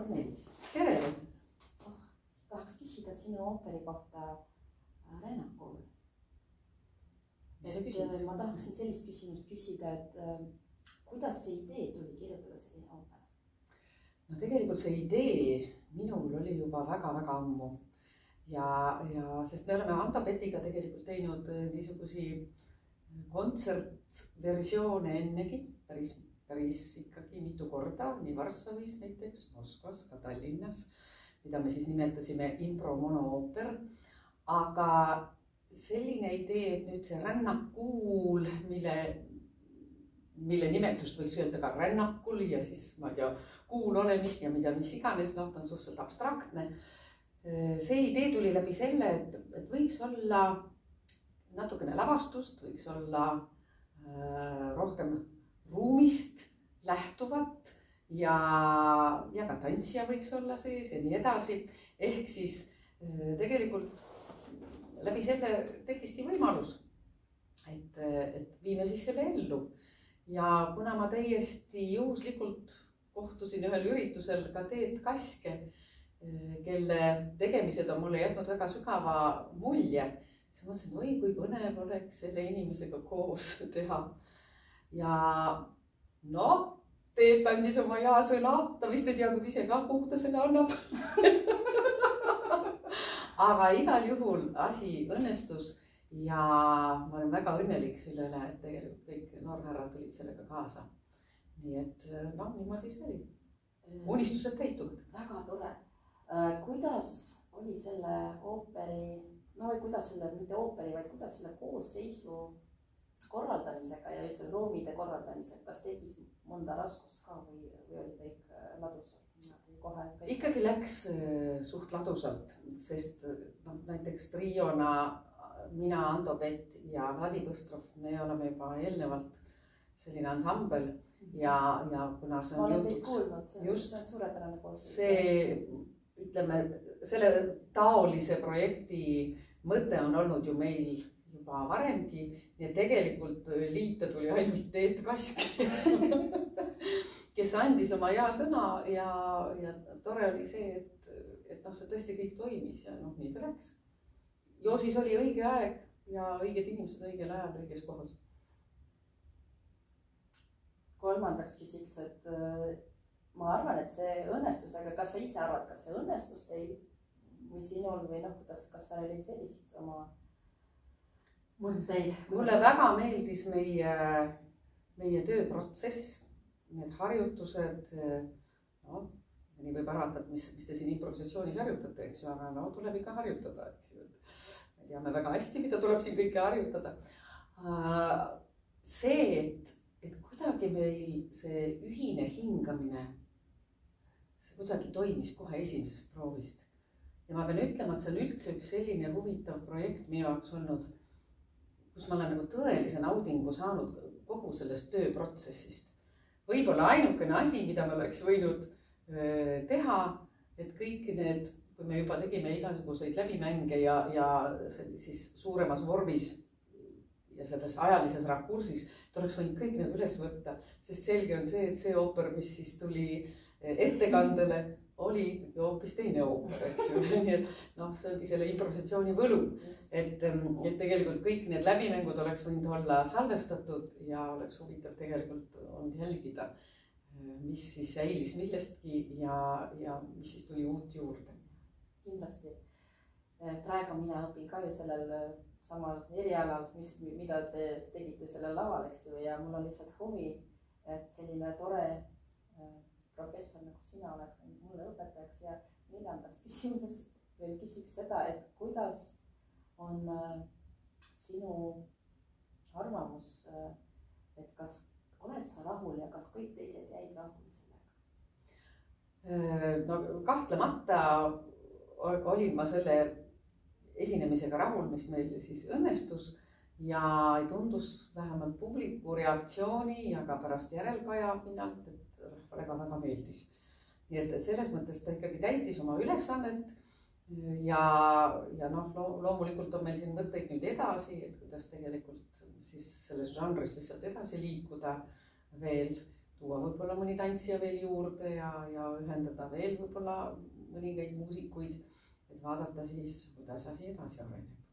Meelis. Tere! Tahaks küsida sinu ooperi kohta Rännakul. Ma tahaksin sellist küsimust küsida, et kuidas see idee tuli kirjutada selline ooper? No tegelikult see idee minul oli juba väga-väga ammu. Ja sest me oleme Ando Petiga tegelikult teinud niisugusi kontsertversioone ennegi, päris ikkagi mitu korda, nii Varssavis näiteks, Moskvas, ka Tallinnas, mida me siis nimetasime impro monoooper. Aga selline idee, et nüüd see Rännakul, mille nimetust võiks öelda ka Rännakul ja siis ma ei tea, kuul olemist ja mida mis iganes, ta on suhteliselt abstraktne. See idee tuli läbi selle, et võiks olla natukene lavastust, võiks olla rohkem ruumist lähtuvat ja ka tantsija võiks olla sees ja nii edasi. Ehk siis tegelikult läbi selle tekkiski võimalus, et viime siis selle ellu. Ja kuna ma täiesti juhuslikult kohtusin ühel üritusel ka Teet Kaske, kelle tegemised on mulle jätnud väga sügava mulje, siis mõtlesin, oi kui põnev oleks selle inimesega koos teha. Ja Teet andis oma hea sõna, ta vist ei teadnud ise ka, kuhu ta selle annab. Aga igal juhul asi õnnestus ja ma olen väga õnnelik selle üle, et tegelikult kõik noorhärrad tulid sellega kaasa. Nii et niimoodi see oli. Unistused täituvad. Väga tore. Kuidas oli selle ooperi, kuidas selle, mitte ooperi, vaid kuidas selle koosseisu korraldamisega ja üldse ruumide korraldamisega, kas tekkis mõnda raskust ka või oli kõik ladusalt? Ikkagi läks suht ladusalt, sest näiteks triona mina, Ando Pett ja Vladi Põstrov, me oleme juba eelnevalt selline ansambel ja kuna see on jutuks, just suurepärane koosseis. See, ütleme, selle taolise projekti mõte on olnud ju meil juba varemgi ja tegelikult liita tuli ainult Teet Kask, kes andis oma hea sõna ja tore oli see, et see tõesti kõik toimis ja nii ta läks. Joosis oli õige aeg ja õiged inimesed õigel ajal õiges kohas. Kolmandaks küsiks, et ma arvan, et see õnnestus, aga kas sa ise arvad, kas see õnnestus teil või sinul või kas sa olid sellised oma mõtteid? Mulle väga meeldis meie tööprotsess, need harjutused, nii võib arvata, et mis te siin improvisatsioonis harjutate, eks ju, aga tuleb ikka harjutada, eks ju. Me teame väga hästi, mida tuleb siin kõike harjutada. See, et kuidagi meil see ühine hingamine, see kuidagi toimis kohe esimesest proovist. Ja ma pean ütlema, et see on üldse üks selline huvitav projekt minu jaoks olnud, kus ma olen tõelise naudingu saanud kogu sellest tööprotsessist. Võib-olla ainukene asi, mida me oleks võinud teha, et kõik need, kui me juba tegime igasuguseid läbimänge ja siis suuremas vormis ja selles ajalises rakursis, ta oleks võinud kõik need üles võtta, sest selge on see, et see ooper, mis siis tuli ettekandele, oli hoopis teine ooper, eks ju. Nii et see ongi selle improvisatsiooni võlu, et tegelikult kõik need läbimängud oleks võinud olla salvestatud ja oleks huvitav tegelikult olnud jälgida, mis siis säilis millestki ja mis siis tuli uut juurde. Kindlasti. Praegu mina õpin ka ju sellel samal erialal, mida te tegite sellel laval, eks ju, ja mul on lihtsalt huvi, et selline tore professor, nagu sina oled mulle õpetajaks ja neljandaks küsimuses veel küsiks seda, et kuidas on sinu arvamus, et kas oled sa rahul ja kas kõik teised jäid rahul sellega? Kahtlemata olin ma selle esinemisega rahul, mis meil siis õnnestus ja tundus vähemalt publiku reaktsiooni ja ka pärast järelkaja pinnalt, et rahvale väga meeldis. Nii et selles mõttes ta ikkagi täitis oma ülesannet ja loomulikult on meil siin mõtteid nüüd edasi, et kuidas tegelikult siis selles žanris lihtsalt edasi liikuda veel. tuua võib-olla mõni tantsija veel juurde ja ühendada veel võib-olla mõningaid muusikuid, et vaadata siis, kuidas asi edasi areneb.